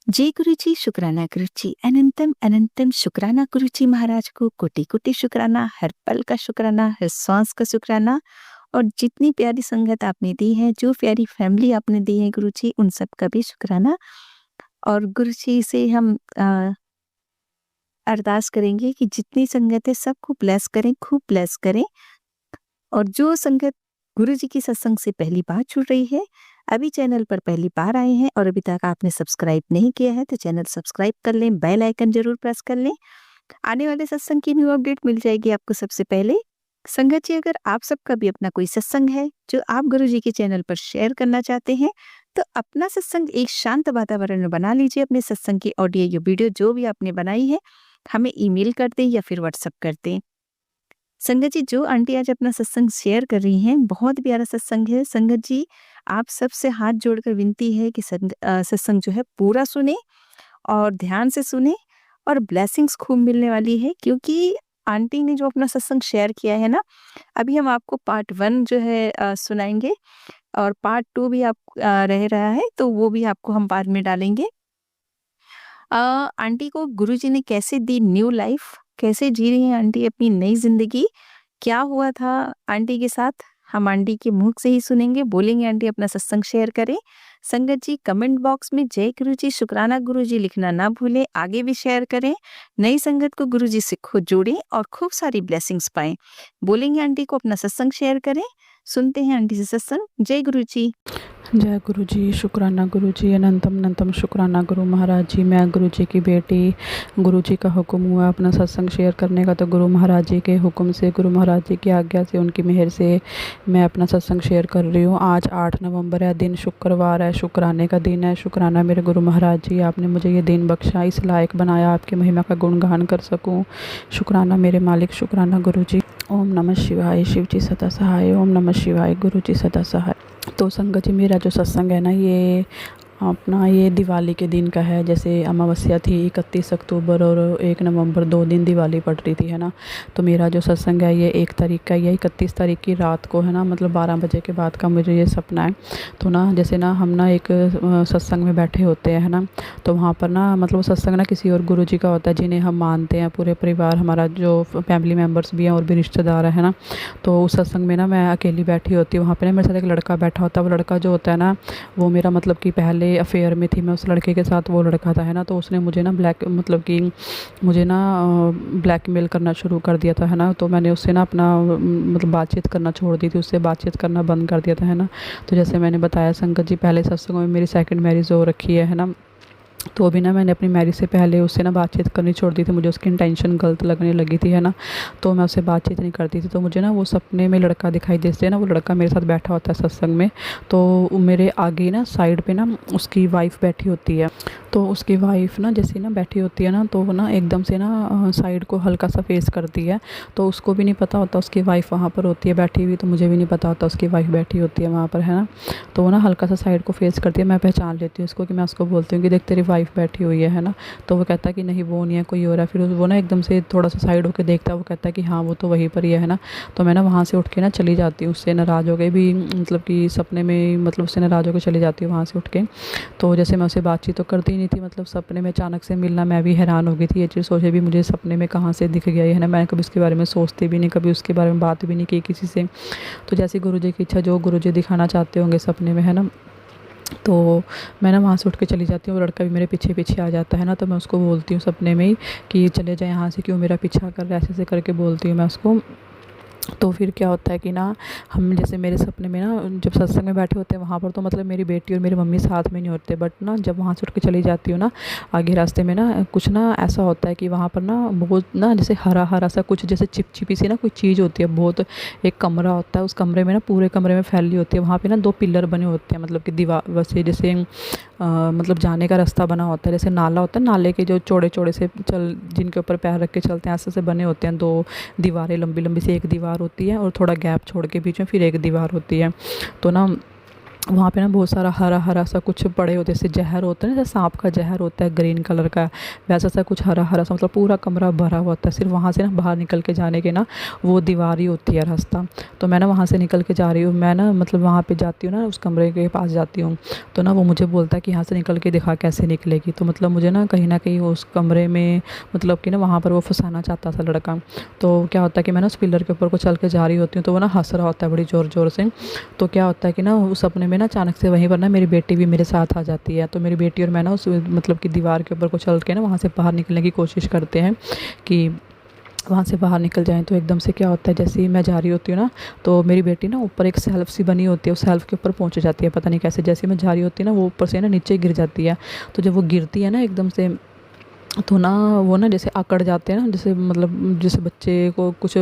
जय गुरु जी, शुक्राना गुरु जी, अनंतम अनंतम शुक्राना गुरु जी महाराज को, कोटि कोटि शुक्राना, हर पल का शुक्राना, हर सांस का शुक्राना। और जितनी प्यारी संगत आपने दी है, जो प्यारी फैमिली आपने दी है गुरु जी, उन सब का भी शुक्राना। और गुरु जी से हम अरदास करेंगे कि जितनी संगत है सबको ब्लेस करें, खूब ब्लेस करें। और जो संगत गुरु जी की सत्संग से पहली बार जुड़ रही है, अभी चैनल पर पहली बार आए हैं और अभी तक आपने सब्सक्राइब नहीं किया है, तो चैनल सब्सक्राइब कर लें, बेल आइकन जरूर प्रेस कर लें। आने वाले सत्संग की न्यू अपडेट मिल जाएगी आपको सबसे पहले। संगत जी, अगर आप सबका भी अपना कोई सत्संग है जो आप गुरु जी के चैनल पर शेयर करना चाहते हैं, तो अपना सत्संग एक शांत वातावरण में बना लीजिए। अपने सत्संग की ऑडियो या वीडियो जो भी आपने बनाई है, हमें ईमेल कर दें या फिर व्हाट्सएप कर दें। संगत जी, जो आंटी आज अपना सत्संग शेयर कर रही हैं, बहुत प्यारा सत्संग है। संगत जी, आप सबसे हाथ जोड़कर विनती है कि सत्संग जो है पूरा सुने और ध्यान से सुने, और ब्लेसिंग्स खूब मिलने वाली है। क्योंकि आंटी ने जो अपना सत्संग शेयर किया है ना, अभी हम आपको पार्ट 1 जो है सुनाएंगे, और पार्ट 2 भी आप रह रहा है, तो वो भी आपको हम बाद में डालेंगे। आंटी को गुरुजी ने कैसे दी न्यू लाइफ, कैसे जी रही हैं आंटी अपनी नई जिंदगी, क्या हुआ था आंटी के साथ, हम आंटी के मुंह से ही सुनेंगे। बोलेंगे आंटी अपना सत्संग शेयर करें। संगत जी, कमेंट बॉक्स में जय गुरु जी, शुक्राना गुरु जी लिखना ना भूलें, आगे भी शेयर करें। नई संगत को गुरु जी से खुद जोड़ें और खूब सारी ब्लेसिंग्स पाएं। बोलेंगे आंटी को अपना सत्संग शेयर करें। सुनते हैं आंटी से सत्संग। जय गुरु जी। जय गुरु जी, शुक्राना गुरु जी, अनंतम अनंतम शुक्राना गुरु महाराज जी। मैं गुरु जी की बेटी, गुरु जी का हुक्म हुआ अपना सत्संग शेयर करने का, तो गुरु महाराज जी के हुक्म से, गुरु महाराज जी की आज्ञा से, उनकी मेहर से मैं अपना सत्संग शेयर कर रही हूँ। आज 8 नवंबर है, दिन शुक्रवार है, शुक्राने का दिन है। शुक्राना मेरे गुरु महाराज जी, आपने मुझे ये दिन बख्शा, इस लायक बनाया आपकी महिमा का गुणगान कर सकूँ। शुक्राना मेरे मालिक, शुक्राना गुरु जी। ओम नमः शिवाय, शिव जी सदा सहाय। ओम नमः शिवाय, गुरु जी सदा सहाय। तो संगत जी, मेरा जो सत्संग है ना, ये अपना ये दिवाली के दिन का है। जैसे अमावस्या थी 31 अक्टूबर और 1 नवंबर, 2 दिन दिवाली पड़ रही थी, है ना। तो मेरा जो सत्संग है ये 1 तारीख का, ये 31 तारीख की रात को, है ना, मतलब 12 बजे के बाद का मुझे ये सपना है। तो ना जैसे ना हम ना एक सत्संग में बैठे होते हैं, है ना। तो वहाँ पर ना मतलब सत्संग ना किसी और गुरु जी का होता है जिन्हें हम मानते हैं, पूरे परिवार हमारा, जो फैमिली मेम्बर्स भी हैं और भी रिश्तेदार है ना। तो उस सत्संग में ना मैं अकेली बैठी होती हूँ। वहाँ पर ना मेरे साथ एक लड़का बैठा होता है। वो लड़का जो होता है ना, वो मेरा मतलब कि पहले अफेयर में थी मैं उस लड़के के साथ, वो लड़का था, है ना। तो उसने मुझे ना मुझे ना ब्लैकमेल करना शुरू कर दिया था, है ना। तो मैंने उससे ना अपना मतलब बातचीत करना छोड़ दी थी, उससे बातचीत करना बंद कर दिया था, है ना। तो जैसे मैंने बताया संगत जी, पहले सत्संग में मेरी सेकंड मैरिज हो रखी है ना। तो अभी ना मैंने अपनी मैरिज से पहले उससे ना बातचीत करनी छोड़ दी थी, मुझे उसकी इंटेंशन गलत लगने लगी थी, है ना। तो मैं उससे बातचीत नहीं करती थी। तो मुझे ना वो सपने में लड़का दिखाई देते ना, वो लड़का मेरे साथ बैठा होता है सत्संग में। तो मेरे आगे ना साइड पे ना उसकी वाइफ बैठी होती है। तो उसकी वाइफ ना जैसे ना बैठी होती है ना, तो वो ना एकदम से ना साइड को हल्का सा फेस करती है। तो उसको भी नहीं पता होता उसकी वाइफ वहाँ पर होती है बैठी हुई, तो मुझे भी नहीं पता होता उसकी वाइफ बैठी होती है वहाँ पर, है ना। तो वो ना हल्का सा साइड को फेस करती है, मैं पहचान लेती हूँ उसको, कि मैं उसको बोलती हूँ कि देख तेरी वाइफ बैठी हुई है ना। तो वो कहता है कि नहीं वो नहीं है, कोई और है। फिर वो ना एकदम से थोड़ा सा साइड होकर देखता है, वो कहता है कि हाँ वो तो वहीं पर ही है ना। तो मैं ना वहाँ से उठ के ना चली जाती हूँ, उससे नाराज़ हो गई भी, मतलब कि सपने में, मतलब उससे नाराज़ होकर चली जाती हूँ वहाँ से उठ के। तो जैसे मैं उससे बातचीत तो करती ही नहीं थी, मतलब सपने में अचानक से मिलना, मैं भी हैरान हो गई थी ये चीज़ सोचे भी, मुझे सपने में कहाँ से दिख गया ये, है ना। मैंने कभी उसके बारे में सोचती भी नहीं, कभी उसके बारे में बात भी नहीं की किसी से। तो जैसे गुरु जी की इच्छा, जो गुरु जी दिखाना चाहते होंगे सपने में, है ना। तो मैं ना वहाँ से उठ के चली जाती हूँ, वो लड़का भी मेरे पीछे पीछे आ जाता है ना। तो मैं उसको बोलती हूँ सपने में ही कि चले जाए यहाँ से, क्यों मेरा पीछा कर रहा है, ऐसे ऐसे करके बोलती हूँ मैं उसको। तो फिर क्या होता है कि ना, हम जैसे मेरे सपने में ना जब सत्संग में बैठे होते हैं वहाँ पर, तो मतलब मेरी बेटी और मेरी मम्मी साथ में नहीं होते, बट ना जब वहाँ से उठ के चली जाती हूँ ना, आगे रास्ते में ना कुछ ना ऐसा होता है कि वहाँ पर ना बहुत ना जैसे हरा हरा सा कुछ, जैसे चिपचिपी सी ना कोई चीज़ होती है बहुत। एक कमरा होता है, उस कमरे में ना पूरे कमरे में फैली होती है। वहाँ पे ना 2 पिलर बने होते हैं, मतलब कि दीवार वैसे जैसे मतलब जाने का रास्ता बना होता है, जैसे नाला होता है, नाले के जो चौड़े चौड़े से चल, जिनके ऊपर पैर रख के चलते हैं, ऐसे से बने होते हैं 2 दीवारें, लंबी लंबी सी एक दीवार होती है और थोड़ा गैप छोड़ के बीच में फिर एक दीवार होती है। तो ना वहाँ पे ना बहुत सारा हरा-हरा सा कुछ पड़े होते हैं, जैसे ज़हर होता है ना, जैसे साँप का ज़हर होता है ग्रीन कलर का, वैसा सा कुछ हरा-हरा सा, मतलब पूरा कमरा भरा हुआ होता है। सिर्फ़ वहाँ से ना बाहर निकल के जाने के ना वो दीवार ही होती है रास्ता। तो मैं ना वहाँ से निकल के जा रही हूँ, मैं ना मतलब वहाँ पे जाती हूँ ना, उस कमरे के पास जाती हूँ, तो ना वो मुझे बोलता है कि यहाँ से निकल के दिखा कैसे निकलेगी। तो मतलब मुझे ना कहीं न कहीं उस कमरे में मतलब कि ना वहाँ पर वो फँसाना चाहता था लड़का। तो क्या होता है कि मैं ना उस पिलर के ऊपर को चल के जा रही होती हूँ, तो वो ना हँस रहा होता है बड़ी ज़ोर-ज़ोर से। तो क्या होता है कि ना उस सपने में ना अचानक से वहीं पर ना मेरी बेटी भी मेरे साथ आ जाती है। तो मेरी बेटी और मैं ना उस मतलब कि दीवार के ऊपर को चल के ना वहाँ से बाहर निकलने की कोशिश करते हैं कि वहाँ से बाहर निकल जाएँ। तो एकदम से क्या होता है, जैसे ही मैं जा रही होती हूँ ना, तो मेरी बेटी ना ऊपर एक शेल्फ़ सी बनी होती है, उस शेल्फ़ के ऊपर पहुँच जाती है, पता नहीं कैसे। जैसे ही मैं जा रही होती हूँ ना, वो ऊपर से ना नीचे गिर जाती है। तो जब वो गिरती है ना एकदम से, तो ना वो ना जैसे अकड़ जाते हैं ना, जैसे मतलब जैसे बच्चे को कुछ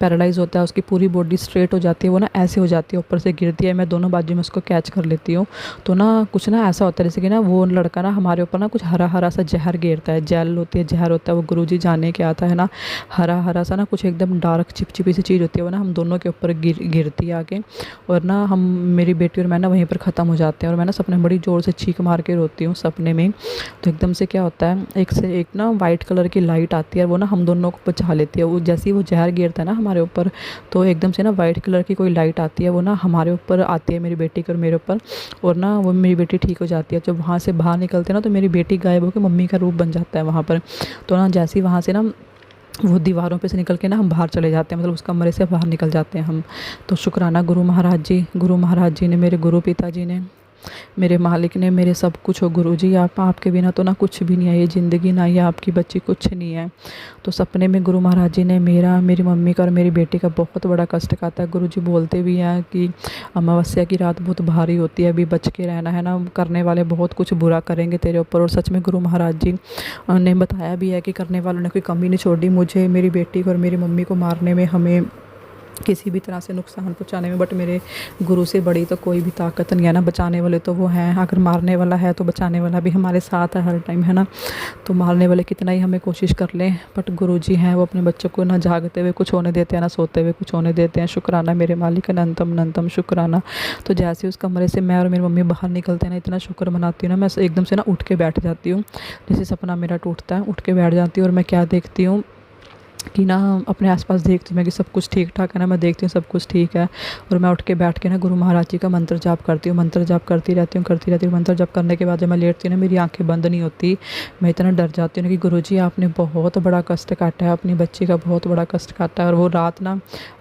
पैरालाइज़ होता है, उसकी पूरी बॉडी स्ट्रेट हो जाती है, वो ना ऐसे हो जाती है, ऊपर से गिरती है, मैं दोनों बाजू में उसको कैच कर लेती हूँ। तो ना कुछ ना ऐसा होता है जैसे कि ना वो लड़का ना हमारे ऊपर ना कुछ हरा-हरा सा ज़हर गेरता है, जेल होती है, ज़हर होता है, वो गुरुजी जाने क्या आता है ना, हरा-हरा सा ना कुछ एकदम डार्क चिपचिपी सी चीज़ होती है, वो ना हम दोनों के ऊपर गिरती है आके, और ना हम मेरी बेटी और मैं ना वहीं पर ख़त्म हो जाते हैं। और मैं ना सपने में बड़ी ज़ोर से चीख मार के रोती हूँ सपने में। तो एकदम से क्या होता है, एक से एक ना वाइट कलर की लाइट आती है, वो ना हम दोनों को बचा लेती है। वो जैसे ही वो ज़हर गिरता है ना हमारे ऊपर, तो एकदम से ना वाइट कलर की कोई लाइट आती है, वो ना हमारे ऊपर आती है, मेरी बेटी के और मेरे ऊपर, और ना वो मेरी बेटी ठीक हो जाती है। जब वहाँ से बाहर निकलते हैं ना, तो मेरी बेटी गायब होकर मम्मी का रूप बन जाता है वहाँ पर। तो ना जैसे ही वहाँ से ना वो दीवारों पे से निकल के ना हम बाहर चले जाते हैं, मतलब उस कमरे से बाहर निकल जाते हैं हम। तो शुक्राना गुरु महाराज जी ने, मेरे गुरु पिताजी ने, मेरे मालिक ने, मेरे सब कुछ हो गुरुजी। आप आपके बिना तो ना कुछ भी नहीं है, ये ज़िंदगी ना ये आपकी बच्ची कुछ नहीं है। तो सपने में गुरु महाराज जी ने मेरा, मेरी मम्मी का और मेरी बेटी का बहुत बड़ा कष्ट काटा है। गुरुजी बोलते भी हैं कि अमावस्या की रात बहुत भारी होती है, अभी बच के रहना है ना, करने वाले बहुत कुछ बुरा करेंगे तेरे ऊपर। और सच में गुरु महाराज जी ने बताया भी है कि करने वालों ने कोई कमी नहीं छोड़ी, मुझे, मेरी बेटी को और मेरी मम्मी को मारने में, हमें किसी भी तरह से नुकसान पहुंचाने में। बट मेरे गुरु से बड़ी तो कोई भी ताकत नहीं है ना, बचाने वाले तो वो हैं, अगर मारने वाला है तो बचाने वाला भी हमारे साथ है हर टाइम, है ना। तो मारने वाले कितना ही हमें कोशिश कर लें, बट गुरुजी हैं, वो अपने बच्चों को ना जागते हुए कुछ होने देते हैं, ना सोते हुए कुछ होने देते हैं। शुक्राना मेरे मालिक, अनंतम अनंतम शुक्राना। तो जैसे उस कमरे से मैं और मेरी मम्मी बाहर निकलते हैं ना, इतना शुक्र मनाती हूँ ना, मैं एकदम से ना उठ के बैठ जाती हूँ। जैसे सपना मेरा टूटता है, उठ के बैठ जाती हूँ, और मैं क्या देखती हूँ कि ना अपने आसपास देखती हूँ मैं कि सब कुछ ठीक-ठाक है ना, मैं देखती हूँ सब कुछ ठीक है। और मैं उठ के बैठ के ना गुरु महाराज जी का मंत्र जाप करती हूँ, मंत्र जाप करती रहती हूँ। मंत्र जाप करने के बाद जब मैं लेटती हूँ ना, मेरी आँखें बंद नहीं होती। मैं इतना डर जाती हूँ ना कि गुरुजी आपने बहुत बड़ा कष्ट काटा है, अपनी बच्ची का बहुत बड़ा कष्ट काटा है। और वो रात ना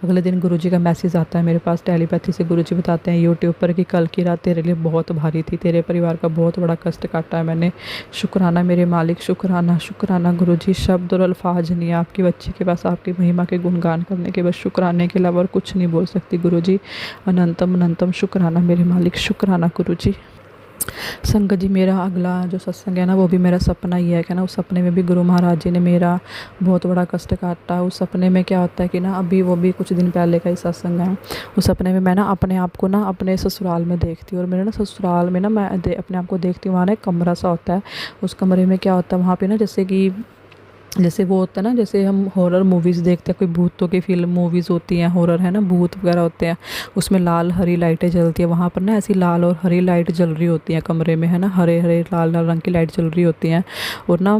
अगले दिन गुरुजी का मैसेज आता है मेरे पास टेलीपैथी से। गुरुजी बताते हैं यूट्यूब पर कि कल की रात तेरे लिए बहुत भारी थी, तेरे परिवार का बहुत बड़ा कष्ट काटा है मैंने। शुक्राना मेरे मालिक, शुक्राना, शुक्राना गुरुजी। शब्द और अल्फाज नहीं है आपकी बच्ची के पास आपकी महिमा के गुणगान करने के, बस शुक्राने के अलावा और कुछ नहीं बोल सकती गुरुजी। अनंतम अनंतम शुक्राना मेरे मालिक, शुक्राना गुरुजी। संगत जी, मेरा अगला जो सत्संग है ना, वो भी मेरा सपना ही है कि ना, उस सपने में भी गुरु महाराज जी ने मेरा बहुत बड़ा कष्ट काटा। उस सपने में क्या होता है कि ना, अभी वो भी कुछ दिन पहले का ही सत्संग है। उस सपने में मैं ना अपने आप को ना अपने ससुराल में देखती हूँ, और मेरे ना ससुराल में ना मैं अपने आप को देखती हूँ, वहाँ ना एक कमरा सा होता है। उस कमरे में क्या होता है, वहाँ पे ना जैसे वो होता है ना, जैसे हम हॉरर मूवीज़ देखते हैं, कोई भूतों की फिल्म मूवीज़ होती हैं, हॉरर है ना, भूत वगैरह होते हैं, उसमें लाल हरी लाइटें जलती है। वहाँ पर ना ऐसी लाल और हरी लाइट जल रही होती हैं कमरे में, है ना, हरे हरे लाल लाल रंग की लाइट जल रही होती हैं। और ना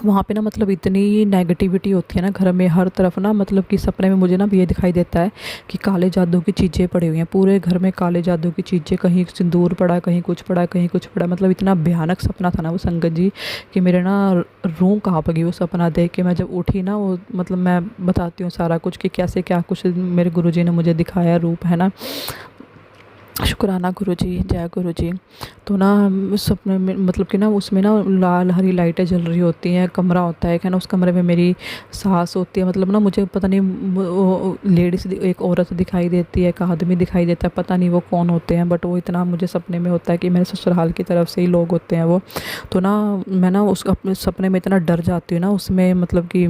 वहाँ पे ना मतलब इतनी नेगेटिविटी होती है ना घर में, हर तरफ ना, मतलब कि सपने में मुझे ना ये दिखाई देता है कि काले जादू की चीज़ें पड़ी हुई हैं पूरे घर में, काले जादू की चीज़ें, कहीं सिंदूर पड़ा, कहीं कुछ पड़ा, कहीं कुछ पड़ा। मतलब इतना भयानक सपना था ना वो संगत जी, कि मेरे ना रूह काँप गई वो सपना देख के। मैं जब उठी ना, वो मतलब मैं बताती हूँ सारा कुछ कि कैसे क्या कुछ मेरे गुरुजी ने मुझे दिखाया रूप, है ना। शुक्राना गुरुजी, जय गुरुजी। तो ना सपने में मतलब कि ना उसमें ना लाल हरी लाइटें जल रही होती हैं, कमरा होता है ना, उस कमरे में मेरी सास होती है। मतलब ना मुझे पता नहीं, वो लेडीज़, एक औरत दिखाई देती है, एक आदमी दिखाई देता है, पता नहीं वो कौन होते हैं, बट वो इतना मुझे सपने में होता है कि मेरे ससुराल की तरफ से ही लोग होते हैं वो। तो ना मैं ना उस अपने सपने में इतना डर जाती हूँ ना, उसमें मतलब कि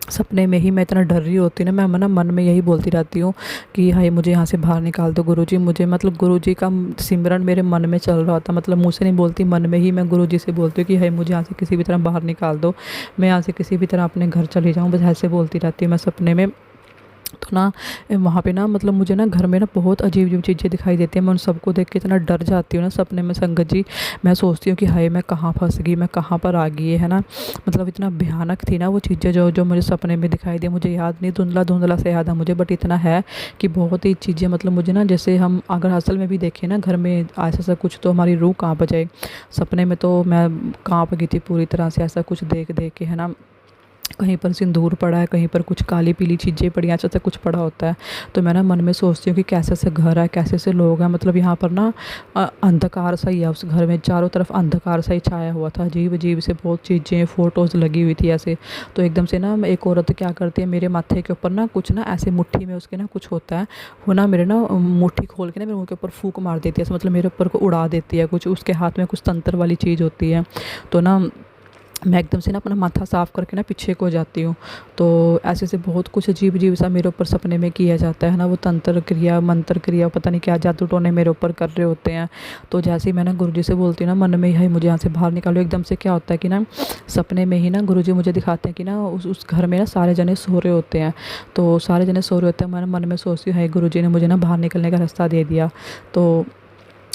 सपने में ही मैं इतना डर रही होती हूँ ना, मैं ना मन में यही बोलती रहती हूँ कि हाय मुझे यहाँ से बाहर निकाल दो गुरुजी, मुझे, मतलब गुरुजी का सिमरन मेरे मन में चल रहा होता, मतलब मुँह से नहीं बोलती, मन में ही मैं गुरुजी से बोलती हूँ कि हाय मुझे यहाँ से किसी भी तरह बाहर निकाल दो, मैं यहाँ से किसी भी तरह अपने घर चली जाऊँ, बस ऐसे बोलती रहती हूँ मैं सपने में। तो ना वहाँ पे ना मतलब मुझे ना घर में ना बहुत अजीब-अजीब चीज़ें दिखाई देती हैं। मैं उन सबको देख के इतना डर जाती हूँ ना सपने में संगत जी। मैं सोचती हूँ कि हाय मैं कहाँ फँस गई, मैं कहाँ पर आ गई है ना? मतलब इतना भयानक थी ना वो चीज़ें जो जो मुझे सपने में दिखाई दी। मुझे याद नहीं, धुंधला-धुंधला सा याद है मुझे, बट इतना है कि बहुत ही चीज़ें मतलब मुझे ना, जैसे हम अगर असल में भी देखें ना घर में ऐसा-ऐसा कुछ, तो हमारी रूह काँप जाए। सपने में तो मैं काँप गई थी पूरी तरह से, ऐसा कुछ देख-देख के, है ना? कहीं पर सिंदूर पड़ा है, कहीं पर कुछ काली-पीली चीज़ें पड़ी हैं, ऐसा-ऐसा कुछ पड़ा होता है। तो मैं ना मन में सोचती हूँ कि कैसे-ऐसे घर है, कैसे-ऐसे लोग हैं, मतलब यहाँ पर ना अंधकार सा ही है उस घर में, चारों तरफ अंधकार सा ही छाया हुआ था। अजीब-अजीब से बहुत चीज़ें, फ़ोटोज़ लगी हुई थी ऐसे। तो एकदम से ना एक औरत क्या करती है, मेरे माथे के ऊपर ना कुछ ना ऐसे मुट्ठी में उसके ना कुछ होता है, वो ना मेरे ना मुट्ठी खोल के ना मेरे मुँह के ऊपर फूँक मार देती है, ऐसा मतलब मेरे ऊपर को उड़ा देती है कुछ, उसके हाथ में कुछ तंत्र वाली चीज़ होती है। तो ना मैं एकदम से ना अपना माथा साफ़ करके ना पीछे को जाती हूँ। तो ऐसे-ऐसे बहुत कुछ अजीब-अजीब सा मेरे ऊपर सपने में किया जाता है ना, वो तंत्र क्रिया, मंत्र क्रिया, पता नहीं क्या जादू टोने मेरे ऊपर कर रहे होते हैं। तो जैसे ही मैं ना गुरुजी से बोलती हूँ ना मन में, हाय मुझे यहाँ से बाहर निकालो, एकदम से क्या होता है कि ना सपने में ही ना गुरुजी मुझे दिखाते हैं कि ना उस घर में ना सारे जने सो रहे होते हैं। तो सारे जने सो रहे होते हैं, मैं मन में सोचती हूँ हाय गुरुजी ने मुझे ना बाहर निकलने का रास्ता दे दिया। तो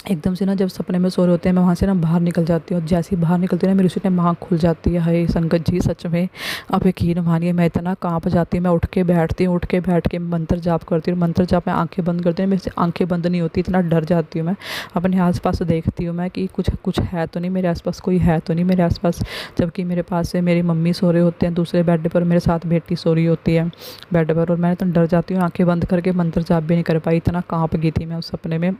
एकदम से ना जब सपने में सो रहे होते हैं, मैं वहाँ से ना बाहर निकल जाती हूँ, और जैसे ही बाहर निकलती हूँ ना मेरी उसी टाइम आँख खुल जाती है। हाय संगत जी, सच में आप यकीन मानिए मैं इतना काँप जाती हूँ, मैं उठ के बैठती हूँ, उठ के बैठ के मंत्र जाप करती हूँ, मंत्र जाप में आँखें बंद करती हूँ, मेरे से आँखें बंद नहीं होती, इतना डर जाती हूँ मैं। अपने आस-पास देखती हूँ मैं कि कुछ कुछ है तो नहीं मेरे आस-पास, कोई है तो नहीं मेरे आस-पास। जबकि मेरे पास से मेरी मम्मी सो रहे होते हैं दूसरे बेड पर, मेरे साथ बेटी सो रही होती है बेड पर, और मैं इतना डर जाती हूँ, आँखें बंद करके मंत्र जाप भी नहीं कर पाई, इतना काँप गई थी मैं उस सपने में।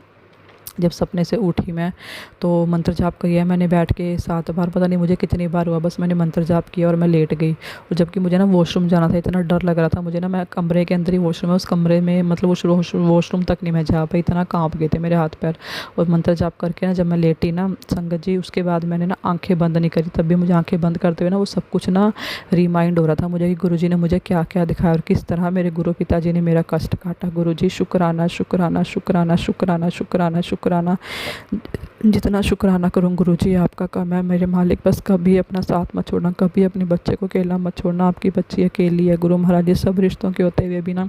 जब सपने से उठी मैं, तो मंत्र जाप किया मैंने बैठ के 7 बार, पता नहीं मुझे कितनी बार हुआ, बस मैंने मंत्र जाप किया और मैं लेट गई। और जबकि मुझे ना वॉशरूम जाना था, इतना डर लग रहा था मुझे ना, मैं कमरे के अंदर ही वॉशरूम है, उस कमरे में मतलब उस वॉशरूम तक नहीं मैं जा पाई, इतना काँप गए थे मेरे हाथ-पैर। और मंत्र जाप करके ना जब मैं लेटी ना संगत जी, उसके बाद मैंने ना आँखें बंद नहीं करी, तब भी मुझे आँखें बंद करते हुए ना वो सब कुछ ना रिमाइंड हो रहा था मुझे कि गुरुजी ने मुझे क्या-क्या दिखाया और किस तरह मेरे गुरु पिताजी ने मेरा कष्ट काटा। गुरुजी शुक्राना, शुक्राना, शुक्राना, शुक्राना, शुक्राना, शुक्राना। जितना शुक्राना करूँ गुरुजी आपका कम है मेरे मालिक, बस कभी अपना साथ मत छोड़ना, कभी अपने बच्चे को अकेला मत छोड़ना, आपकी बच्ची अकेली है गुरु महाराज जी, सब रिश्तों के होते हुए भी ना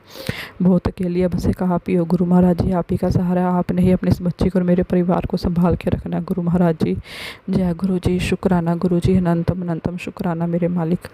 बहुत अकेली है, बस एक आप ही हो गुरु महाराज जी, आप ही का सहारा है, आपने ही अपने इस बच्ची को और मेरे परिवार को संभाल के रखना है गुरु महाराज जी। जय गुरु जी, शुक्राना गुरु जी, अनंतम अनंतम शुक्राना मेरे मालिक।